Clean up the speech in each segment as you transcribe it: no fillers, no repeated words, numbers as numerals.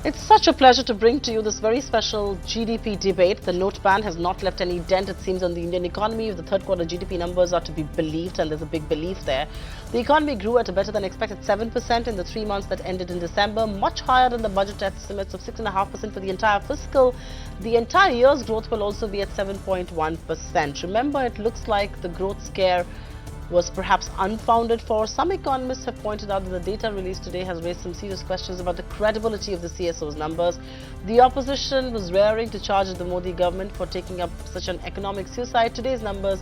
It's such a pleasure to bring to you this very special GDP debate. The note ban has not left any dent, it seems, on the Indian economy. If the third quarter GDP numbers are to be believed, and there's a big belief there, the economy grew at a better than expected 7% in the 3 months that ended in December, much higher than the budget estimates of 6.5% for the entire fiscal. The entire year's growth will also be at 7.1%. Remember, it looks like the growth scare was perhaps unfounded. For some economists have pointed out that the data released today has raised some serious questions about the credibility of the CSO's numbers. The opposition was raring to charge the Modi government for taking up such an economic suicide. Today's numbers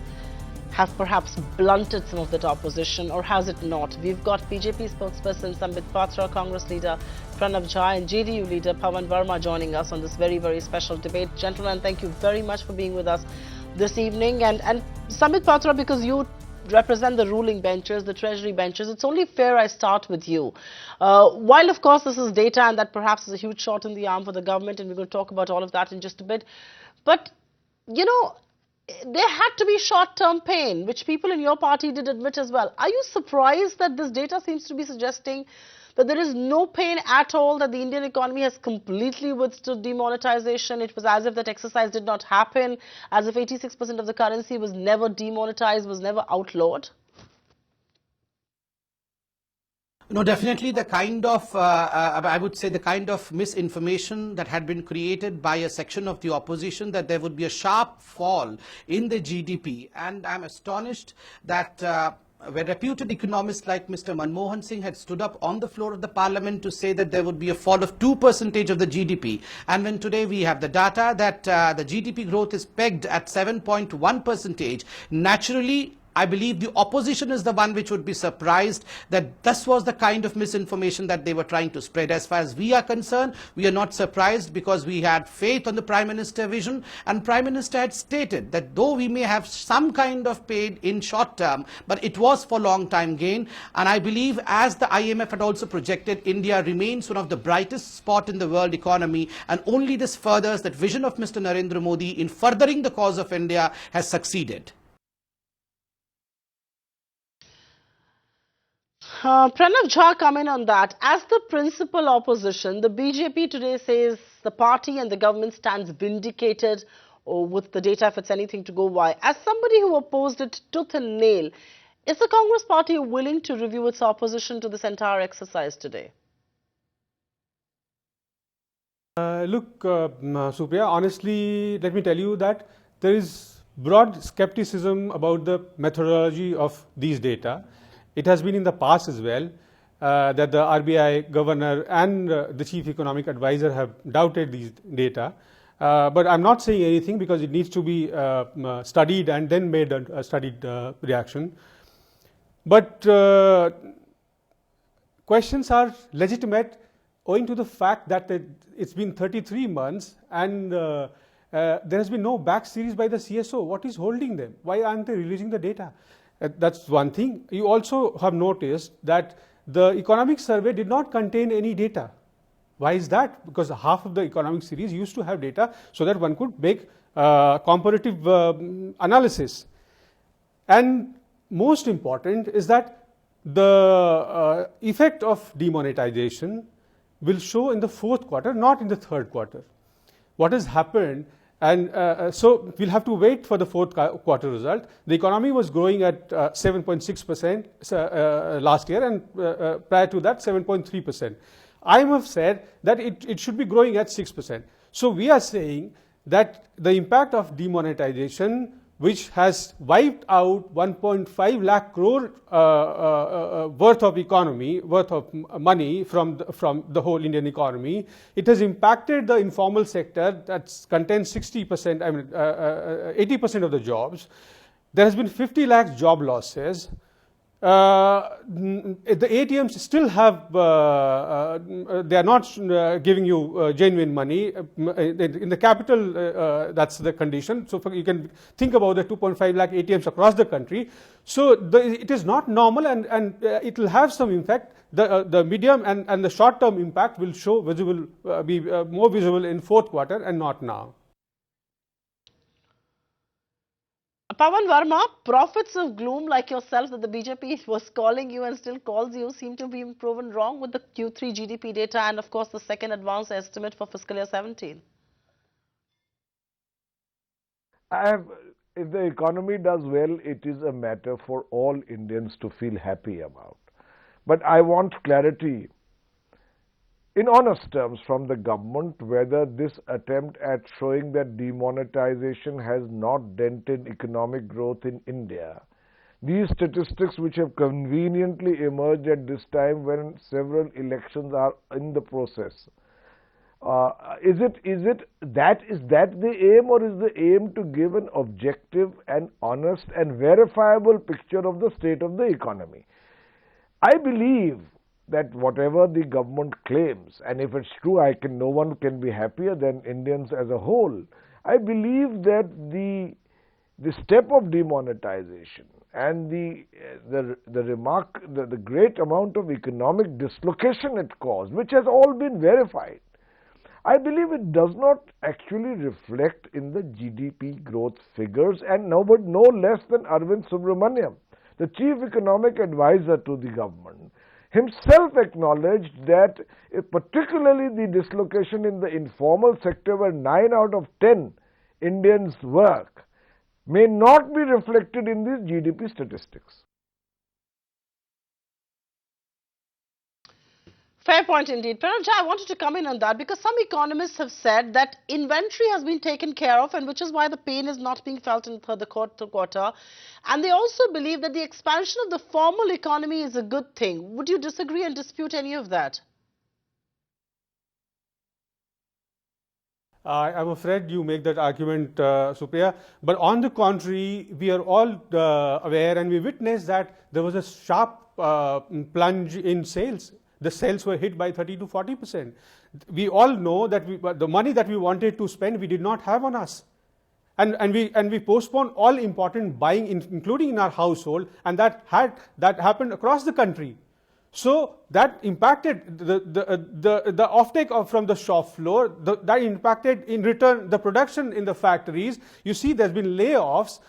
have perhaps blunted some of that opposition, or has it not? We've got BJP spokesperson Sambit Patra, Congress leader Pranav Jha and JDU leader Pavan Varma joining us on this very, very special debate. Gentlemen, thank you very much for being with us this evening. And Sambit Patra, because you represent the ruling benches, the treasury benches, it's only fair I start with you. While of course this is data and that perhaps is a huge shot in the arm for the government, and we're going to talk about all of that in just a bit, but you know, there had to be short-term pain, which people in your party did admit as well. Are you surprised that this data seems to be suggesting that there is no pain at all, that the Indian economy has completely withstood demonetization? It was as if that exercise did not happen, as if 86% of the currency was never demonetized, was never outlawed? No, definitely the kind of, I would say the kind of misinformation that had been created by a section of the opposition, that there would be a sharp fall in the GDP. And I'm astonished that where reputed economists like Mr. Manmohan Singh had stood up on the floor of the parliament to say that there would be a fall of 2% of the GDP. And when today we have the data that the GDP growth is pegged at 7.1%, naturally, I believe the opposition is the one which would be surprised that this was the kind of misinformation that they were trying to spread. As far as we are concerned, we are not surprised, because we had faith on the Prime Minister vision, and Prime Minister had stated that though we may have some kind of pain in short term, but it was for long time gain. And I believe, as the IMF had also projected, India remains one of the brightest spot in the world economy, and only this furthers that vision of Mr. Narendra Modi in furthering the cause of India has succeeded. Pranav Jha, comment on that. As the principal opposition, the BJP today says the party and the government stands vindicated with the data, if it's anything to go by. As somebody who opposed it tooth and nail, is the Congress party willing to review its opposition to this entire exercise today? Look, Supriya, honestly, let me tell you that there is broad skepticism about the methodology of these data. It has been in the past as well that the RBI governor and the chief economic advisor have doubted these data. But I'm not saying anything, because it needs to be studied and then made a studied reaction. But questions are legitimate owing to the fact that it's been 33 months and there has been no back series by the CSO. What is holding them? Why aren't they releasing the data? That's one thing. You also have noticed that the economic survey did not contain any data. Why is that? Because half of the economic series used to have data so that one could make comparative analysis. And most important is that the effect of demonetization will show in the fourth quarter, not in the third quarter. What has happened? And so we'll have to wait for the fourth quarter result. The economy was growing at 7.6% last year, and prior to that 7.3%. IMF said that it should be growing at 6%. So we are saying that the impact of demonetization, which has wiped out 1.5 lakh crore worth of money from the whole Indian economy. It has impacted the informal sector that contains 60%, 80% of the jobs. There has been 50 lakhs job losses. The ATMs still have, they are not giving you genuine money. In the capital, that's the condition. So you can think about the 2.5 lakh ATMs across the country. So it is not normal, and it will have some impact. The medium and the short term impact will show visible, be more visible in fourth quarter and not now. Pavan Varma, prophets of gloom like yourself that the BJP was calling you and still calls you seem to be proven wrong with the Q3 GDP data and of course the second advance estimate for fiscal year 17. I have, if the economy does well, it is a matter for all Indians to feel happy about. But I want clarity in honest terms from the government whether this attempt at showing that demonetization has not dented economic growth in India. These statistics which have conveniently emerged at this time when several elections are in the process. Is that the aim, or is the aim to give an objective and honest and verifiable picture of the state of the economy? I believe that whatever the government claims, and if it's true, no one can be happier than Indians as a whole. I believe that the step of demonetization and the great amount of economic dislocation it caused, which has all been verified, I believe it does not actually reflect in the GDP growth figures, and no less than Arvind Subramaniam, the chief economic advisor to the government, himself acknowledged that particularly the dislocation in the informal sector where 9 out of 10 Indians work may not be reflected in these GDP statistics. Fair point indeed. Pranav Jha, I wanted to come in on that because some economists have said that inventory has been taken care of and which is why the pain is not being felt in the third quarter. And they also believe that the expansion of the formal economy is a good thing. Would you disagree and dispute any of that? I'm afraid you make that argument, Supriya. But on the contrary, we are all aware and we witnessed that there was a sharp plunge in sales. The sales were hit by 30 to 40%. We all know that the money that we wanted to spend, we did not have on us. And we postponed all important buying, including in our household, and that happened across the country. So that impacted the offtake from the shop floor. That impacted in return the production in the factories. You see, there's been layoffs.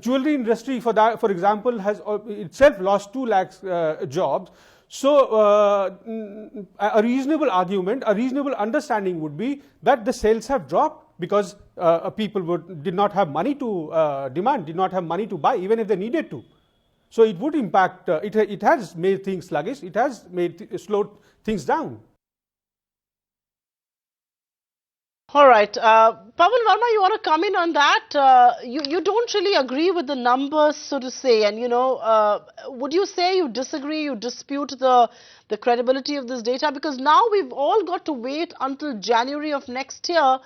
Jewelry industry, for example, has itself lost 2 lakhs jobs. So a reasonable argument, a reasonable understanding would be that the sales have dropped because people did not have money to demand, did not have money to buy, even if they needed to. So it would impact, it has made things sluggish, it has slowed things down. All right. Pavan Varma, you want to come in on that? You don't really agree with the numbers, so to say. And, would you say you disagree, you dispute the credibility of this data? Because now we've all got to wait until January of next year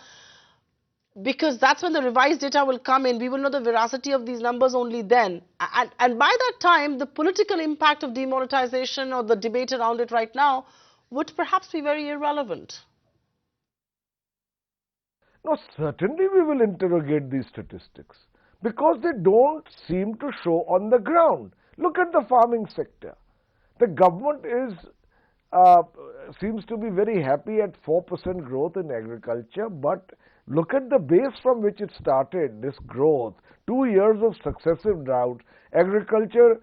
because that's when the revised data will come in. We will know the veracity of these numbers only then. And by that time, the political impact of demonetization or the debate around it right now would perhaps be very irrelevant. No, certainly we will interrogate these statistics because they don't seem to show on the ground. Look at the farming sector. The government seems to be very happy at 4% growth in agriculture, but look at the base from which it started, this growth. 2 years of successive drought, agriculture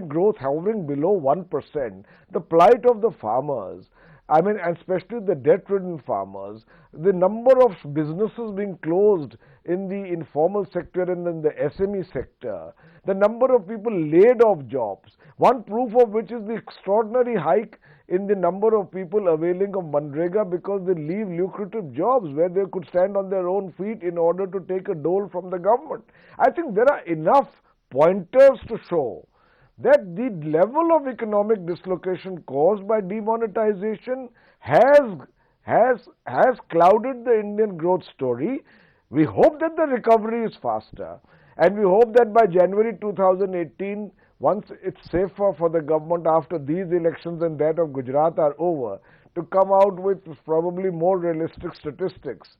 growth hovering below 1%, the plight of the farmers, and especially the debt-ridden farmers, the number of businesses being closed in the informal sector and in the SME sector, the number of people laid off jobs, one proof of which is the extraordinary hike in the number of people availing of Manrega because they leave lucrative jobs where they could stand on their own feet in order to take a dole from the government. I think there are enough pointers to show that the level of economic dislocation caused by demonetization has clouded the Indian growth story. We hope that the recovery is faster, and we hope that by January 2018, once it's safer for the government after these elections and that of Gujarat are over, to come out with probably more realistic statistics.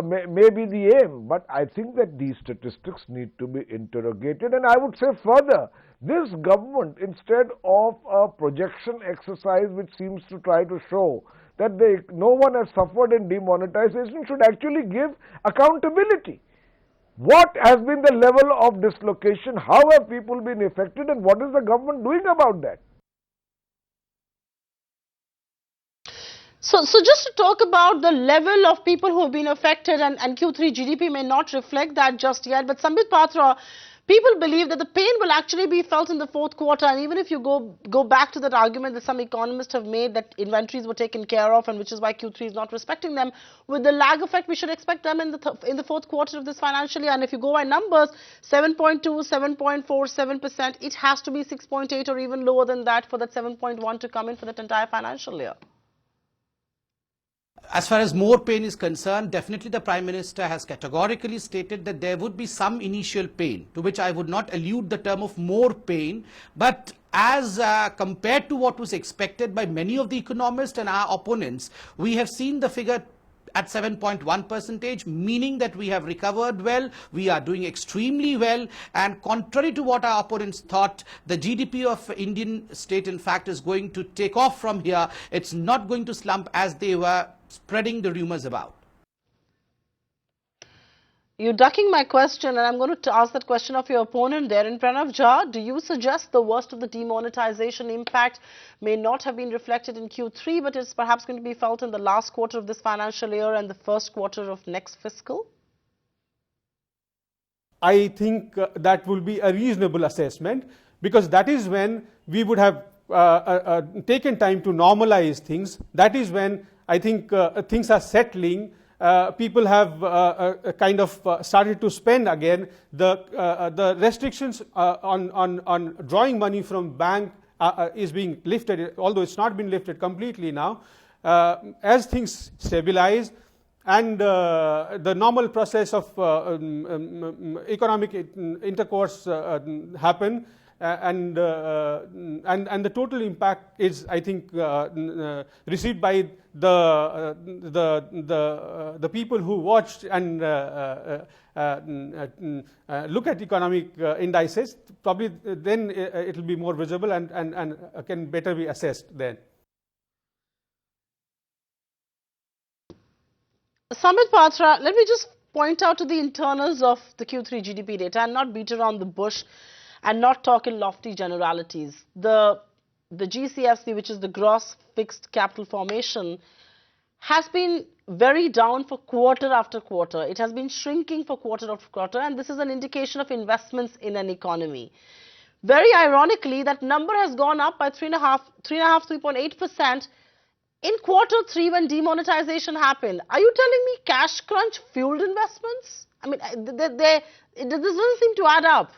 May be the aim, but I think that these statistics need to be interrogated. And I would say further, this government, instead of a projection exercise which seems to try to show that no one has suffered in demonetization, should actually give accountability. What has been the level of dislocation? How have people been affected, and what is the government doing about that? So just to talk about the level of people who have been affected, and Q3 GDP may not reflect that just yet, but Sambit Patra, people believe that the pain will actually be felt in the fourth quarter. And even if you go back to that argument that some economists have made that inventories were taken care of, and which is why Q3 is not respecting them, with the lag effect, we should expect them in the fourth quarter of this financial year. And if you go by numbers, 7.2, 7.4, 7%, it has to be 6.8 or even lower than that for that 7.1 to come in for that entire financial year. As far as more pain is concerned, definitely the Prime Minister has categorically stated that there would be some initial pain, to which I would not allude the term of more pain, but as compared to what was expected by many of the economists and our opponents, we have seen the figure at 7.1%, meaning that we have recovered well, we are doing extremely well, and contrary to what our opponents thought, the GDP of Indian state in fact is going to take off from here. It's not going to slump as they were spreading the rumors about. You're ducking my question, and I'm going to ask that question of your opponent there. In Pranav Jha, do you suggest the worst of the demonetization impact may not have been reflected in Q3, but is perhaps going to be felt in the last quarter of this financial year and the first quarter of next fiscal? I think that will be a reasonable assessment, because that is when we would have taken time to normalize things. That is when I think things are settling. People have kind of started to spend again. The restrictions on drawing money from bank is being lifted, although it's not been lifted completely now. As things stabilize and the normal process of economic intercourse happen, and the total impact is, I think, received by the people who watched and look at economic indices. Probably then it will be more visible and can better be assessed then. Sambit Patra, let me just point out to the internals of the Q3 GDP data and not beat around the bush and not talk in lofty generalities. The GCFC, which is the gross fixed capital formation, has been very down for quarter after quarter. It has been shrinking for quarter after quarter, and this is an indication of investments in an economy. Very ironically, that number has gone up by 3.8% in quarter 3 when demonetization happened. Are you telling me cash crunch fueled investments? I mean, this doesn't seem to add up.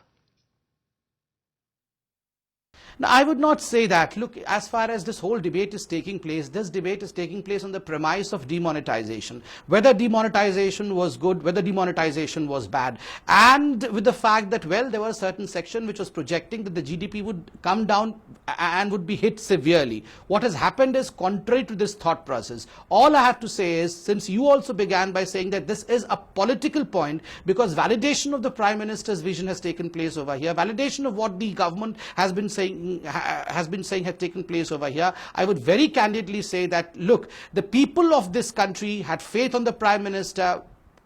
Now, I would not say that. Look, as far as this whole debate is taking place, this debate is taking place on the premise of demonetization. Whether demonetization was good, whether demonetization was bad. And with the fact that, well, there was a certain section which was projecting that the GDP would come down and would be hit severely. What has happened is contrary to this thought process. All I have to say is, since you also began by saying that this is a political point, because validation of the Prime Minister's vision has taken place over here, validation of what the government has been saying has taken place over here, I would very candidly say that, look, the people of this country had faith on the Prime Minister.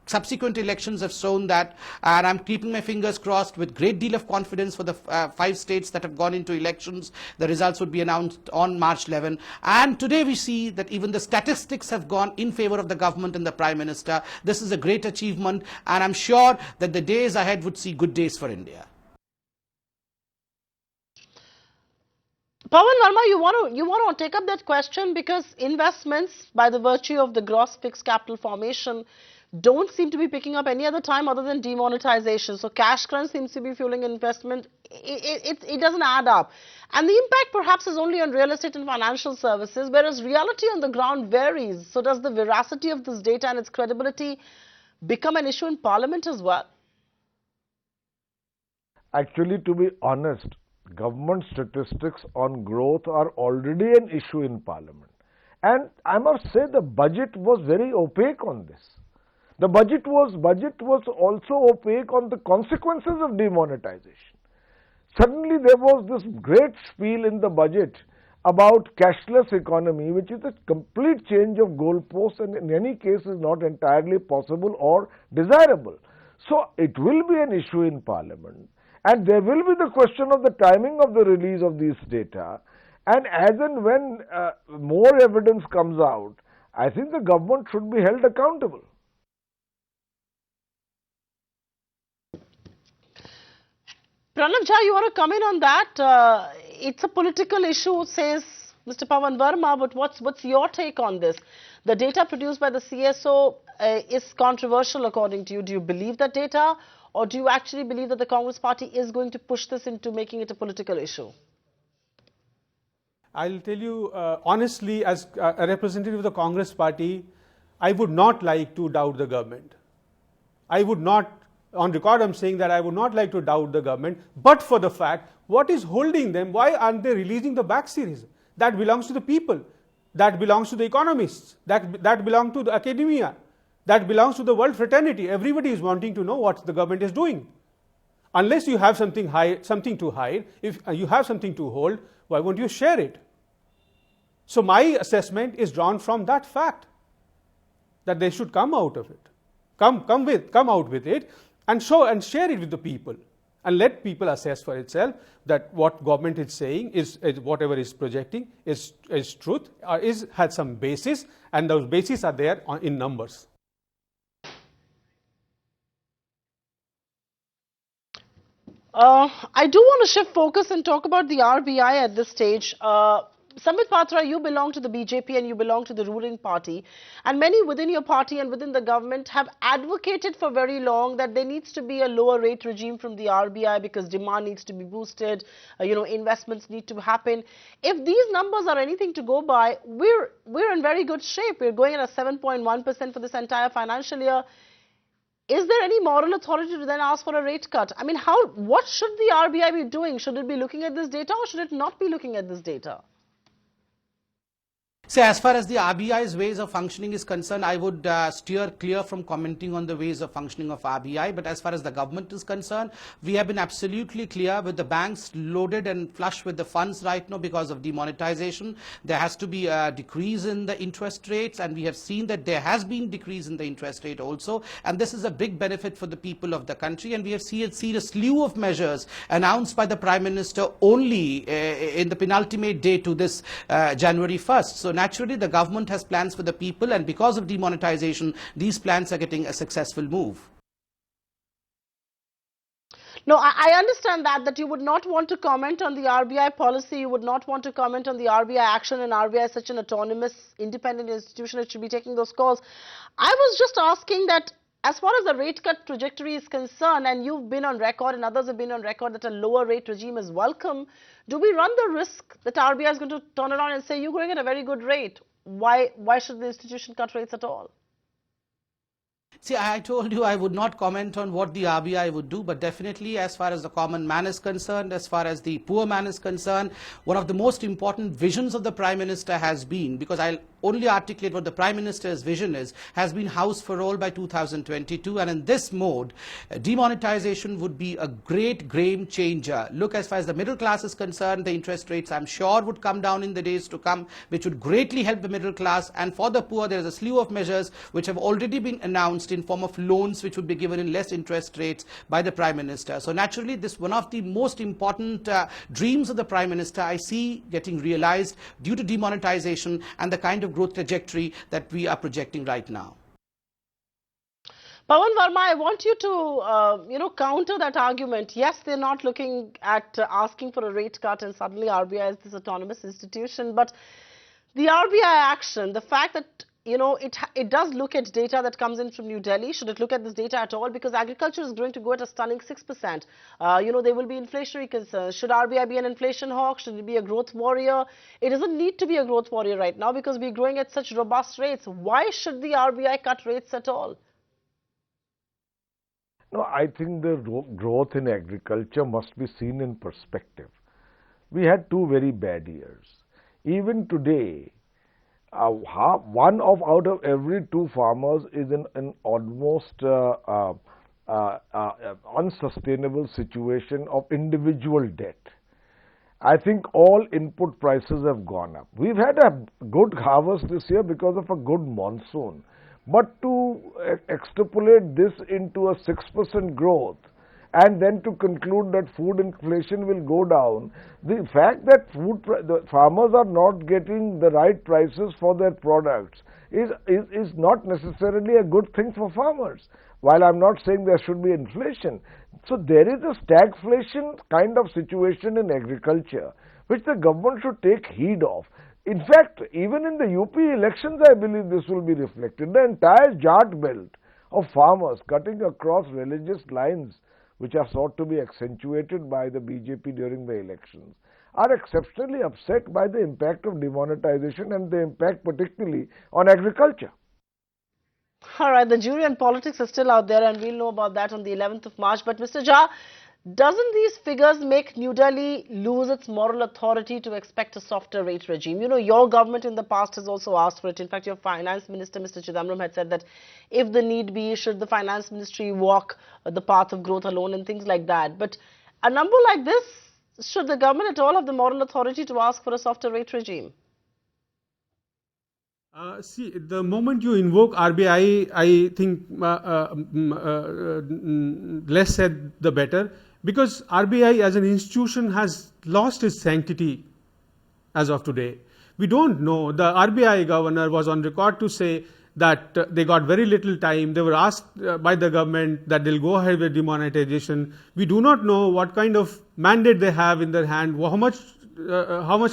Subsequent elections have shown that, and I'm keeping my fingers crossed with great deal of confidence for the 5 states that have gone into elections. The results would be announced on March 11. And today we see that even the statistics have gone in favor of the government and the Prime Minister. This is a great achievement, and I'm sure that the days ahead would see good days for India. Pavan Varma, you want to take up that question, because investments, by the virtue of the gross fixed capital formation, don't seem to be picking up any other time other than demonetization. So cash crunch seems to be fueling investment. It doesn't add up. And the impact perhaps is only on real estate and financial services, whereas reality on the ground varies. So does the veracity of this data and its credibility become an issue in Parliament as well? Actually, to be honest, government statistics on growth are already an issue in Parliament. And I must say the budget was very opaque on this. The budget was also opaque on the consequences of demonetization. Suddenly there was this great spiel in the budget about cashless economy, which is a complete change of goalposts and in any case is not entirely possible or desirable. So it will be an issue in Parliament, and there will be the question of the timing of the release of these data. And as and when more evidence comes out, I think the government should be held accountable. Pranav Jha, you want to comment on that? It's a political issue, says Mr. Pavan Varma, but what's your take on this? The data produced by the CSO is controversial according to you. Do you believe that data, or do you actually believe that the Congress party is going to push this into making it a political issue? I'll tell you honestly, as a representative of the Congress party, I would not like to doubt the government. I would not, on record I'm saying that I would not like to doubt the government, but for the fact, what is holding them? Why aren't they releasing the back series? That belongs to the people, that belongs to the economists, that belongs to the academia, that belongs to the world fraternity. Everybody is wanting to know what the government is doing. Unless you have something to hide, if you have something to hold, why won't you share it? So my assessment is drawn from that fact, that they should come out of it, come out with it, and show and share it with the people, and let people assess for itself that what government is saying is whatever is projecting is truth, has some basis, and those bases are there in numbers. I do want to shift focus and talk about the RBI at this stage. Sambit Patra, you belong to the BJP and you belong to the ruling party, and many within your party and within the government have advocated for very long that there needs to be a lower rate regime from the RBI because demand needs to be boosted, investments need to happen. If these numbers are anything to go by, we're in very good shape. We're going at a 7.1% for this entire financial year. Is there any moral authority to then ask for a rate cut? I mean, what should the RBI be doing? Should it be looking at this data, or should it not be looking at this data? So as far as the RBI's ways of functioning is concerned, I would steer clear from commenting on the ways of functioning of RBI. But as far as the government is concerned, we have been absolutely clear with the banks loaded and flush with the funds right now because of demonetization. There has to be a decrease in the interest rates, and we have seen that there has been decrease in the interest rate also. And this is a big benefit for the people of the country. And we have seen a slew of measures announced by the Prime Minister only in the penultimate day to this January 1st. So naturally, the government has plans for the people, and because of demonetization, these plans are getting a successful move. No, I understand that you would not want to comment on the RBI policy, you would not want to comment on the RBI action, and RBI is such an autonomous, independent institution, it should be taking those calls. I was just asking that as far as the rate cut trajectory is concerned, and you've been on record and others have been on record that a lower rate regime is welcome, do we run the risk that RBI is going to turn around and say, you're going at a very good rate? Why should the institution cut rates at all? See, I told you I would not comment on what the RBI would do, but definitely as far as the common man is concerned, as far as the poor man is concerned, one of the most important visions of the Prime Minister has been, because I'll only articulate what the Prime Minister's vision is, has been house for all by 2022, and in this mode, demonetization would be a great game changer. Look, as far as the middle class is concerned, the interest rates I'm sure would come down in the days to come, which would greatly help the middle class, and for the poor there is a slew of measures which have already been announced in form of loans which would be given in less interest rates by the Prime Minister. So naturally, this one of the most important dreams of the Prime Minister I see getting realized due to demonetization and the kind of growth trajectory that we are projecting right now. Pavan Varma, I want you to, counter that argument. Yes, they're not looking at asking for a rate cut and suddenly RBI is this autonomous institution. But the RBI action, the fact that it does look at data that comes in from New Delhi. Should it look at this data at all? Because agriculture is going to go at a stunning 6%. There will be inflationary concerns. Should RBI be an inflation hawk? Should it be a growth warrior? It doesn't need to be a growth warrior right now because we're growing at such robust rates. Why should the RBI cut rates at all? No, I think the growth in agriculture must be seen in perspective. We had 2 very bad years. Even today, one out of every 2 farmers is in an almost unsustainable situation of individual debt. I think all input prices have gone up. We've had a good harvest this year because of a good monsoon. But to extrapolate this into a 6% growth and then to conclude that food inflation will go down, the fact that the farmers are not getting the right prices for their products is not necessarily a good thing for farmers. While I'm not saying there should be inflation, so there is a stagflation kind of situation in agriculture which the government should take heed of. In fact, even in the UP elections, I believe this will be reflected. The entire Jat belt of farmers cutting across religious lines, which are sought to be accentuated by the BJP during the elections, are exceptionally upset by the impact of demonetization and the impact particularly on agriculture. All right, the jury on politics is still out there, and we'll know about that on the 11th of March. But Mr. Jha, doesn't these figures make New Delhi lose its moral authority to expect a softer rate regime? You know, your government in the past has also asked for it. In fact, your finance minister, Mr. Chidambaram, had said that if the need be, should the finance ministry walk the path of growth alone and things like that. But a number like this, should the government at all have the moral authority to ask for a softer rate regime? See, the moment you invoke RBI, I think less said the better, because RBI as an institution has lost its sanctity as of today. We don't know. The RBI governor was on record to say that they got very little time. They were asked by the government that they'll go ahead with demonetization. We do not know what kind of mandate they have in their hand, how much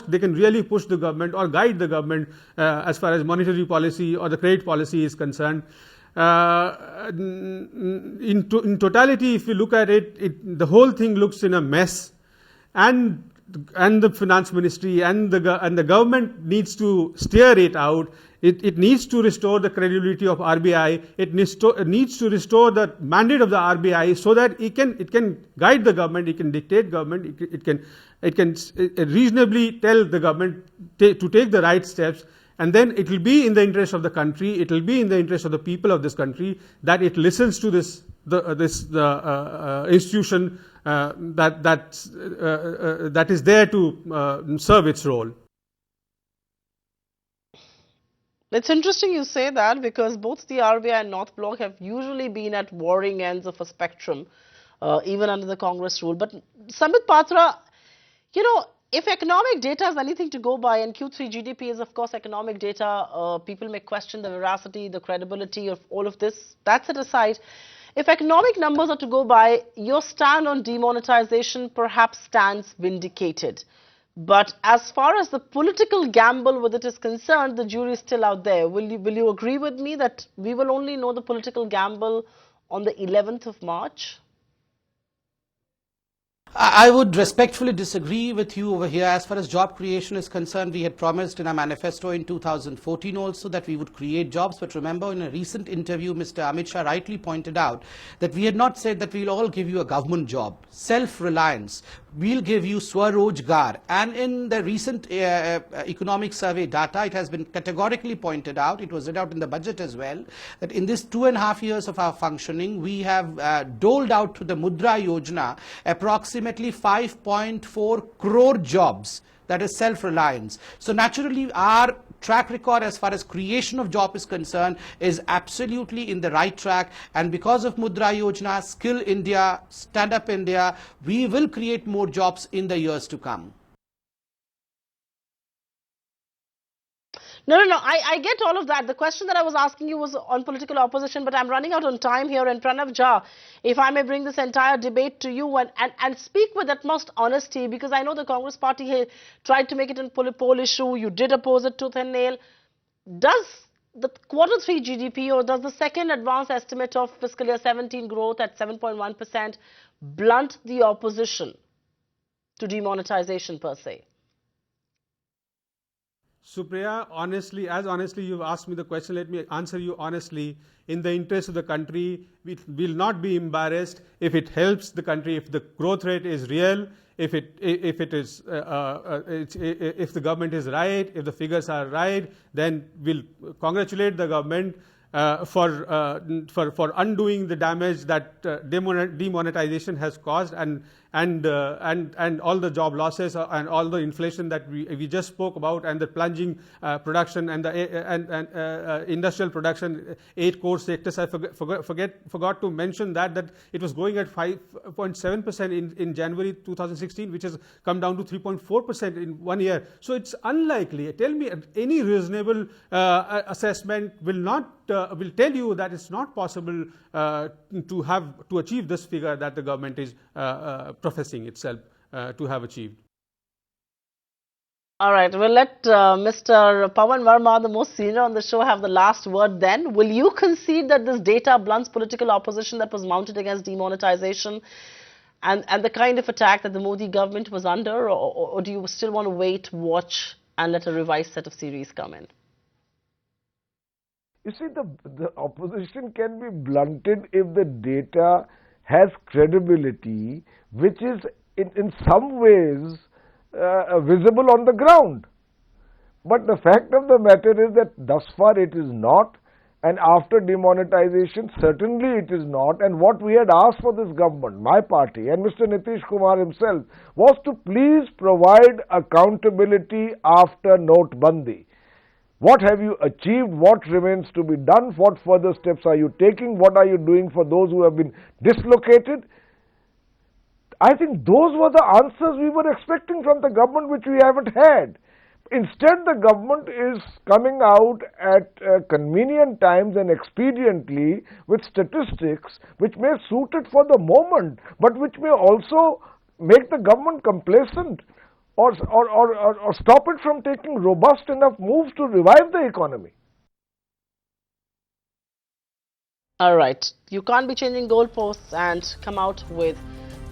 they can really push the government or guide the government as far as monetary policy or the credit policy is concerned. In totality, if you look at it, the whole thing looks in a mess, and the finance ministry and the government needs to steer it out. It needs to restore the credibility of RBI. It needs to restore the mandate of the RBI so that it can guide the government, it can dictate government, it can reasonably tell the government to take the right steps, and then it will be in the interest of the country, it will be in the interest of the people of this country that it listens to this institution that is there to serve its role. It's interesting you say that, because both the RBI and North Bloc have usually been at warring ends of a spectrum, even under the Congress rule. But Sambit Patra, you know, if economic data is anything to go by, and Q3 GDP is of course economic data, people may question the veracity, the credibility of all of this. That's it aside. If economic numbers are to go by, your stand on demonetization perhaps stands vindicated. But as far as the political gamble with it is concerned, the jury is still out there. Will you agree with me that we will only know the political gamble on the 11th of March? I would respectfully disagree with you over here. As far as job creation is concerned, we had promised in our manifesto in 2014 also that we would create jobs. But remember, in a recent interview, Mr. Amit Shah rightly pointed out that we had not said that we'll all give you a government job. Self-reliance. We'll give you Swarojgar. And in the recent economic survey data, it has been categorically pointed out, it was read out in the budget as well, that in this 2.5 years of our functioning, we have doled out to the Mudra Yojana approximately 5.4 crore jobs. That is self-reliance. So naturally, our track record as far as creation of job is concerned is absolutely in the right track, and because of Mudra Yojana, Skill India, Stand Up India, we will create more jobs in the years to come. No, I get all of that. The question that I was asking you was on political opposition, but I'm running out on time here. And Pranav Jha, if I may bring this entire debate to you and speak with utmost honesty, because I know the Congress party tried to make it a poll issue. You did oppose it tooth and nail. Does the Q3 GDP, or does the second advance estimate of fiscal year 17 growth at 7.1% blunt the opposition to demonetization per se? Supriya, as honestly you've asked me the question, let me answer you honestly. In the interest of the country, we will not be embarrassed if it helps the country, if the growth rate is real, if the government is right, if the figures are right, then we'll congratulate the government. for undoing the damage that demonetization has caused, and all the job losses and all the inflation that we just spoke about, and the plunging production and the industrial production, 8 core sectors. I forgot to mention that it was growing at 5.7% in January 2016, which has come down to 3.4% in 1 year. So it's unlikely. Tell me, any reasonable assessment will tell you that it's not possible to achieve this figure that the government is professing itself to have achieved. All right, we'll let Mr. Pavan Varma, the most senior on the show, have the last word then. Will you concede that this data blunts political opposition that was mounted against demonetization and the kind of attack that the Modi government was under, or do you still want to wait, watch, and let a revised set of series come in? You see, the opposition can be blunted if the data has credibility, which is in some ways visible on the ground. But the fact of the matter is that thus far it is not, and after demonetization certainly it is not. And what we had asked for this government, my party and Mr. Nitish Kumar himself, was to please provide accountability after Notbandi. What have you achieved? What remains to be done? What further steps are you taking? What are you doing for those who have been dislocated? I think those were the answers we were expecting from the government, which we haven't had. Instead, the government is coming out at convenient times and expediently with statistics which may suit it for the moment, but which may also make the government complacent or stop it from taking robust enough moves to revive the economy. All right. You can't be changing goalposts and come out with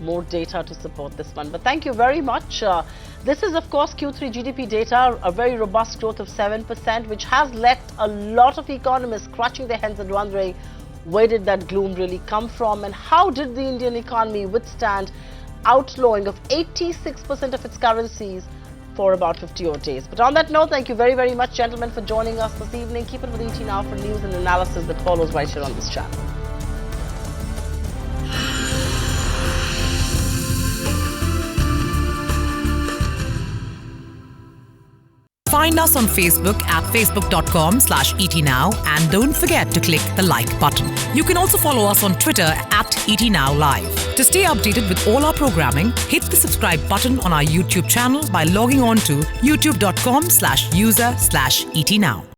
more data to support this one. But thank you very much. This is, of course, Q3 GDP data, a very robust growth of 7%, which has left a lot of economists scratching their heads and wondering, where did that gloom really come from? And how did the Indian economy withstand outlawing of 86% of its currencies for about 50 odd days? But on that note, thank you very, very much, gentlemen, for joining us this evening. Keep it with ET Now for news and analysis that follows right here on this channel. Find us on Facebook at facebook.com/ETNow, and don't forget to click the like button. You can also follow us on Twitter at ETNowLive. To stay updated with all our programming, hit the subscribe button on our YouTube channel by logging on to youtube.com/user/ETNow.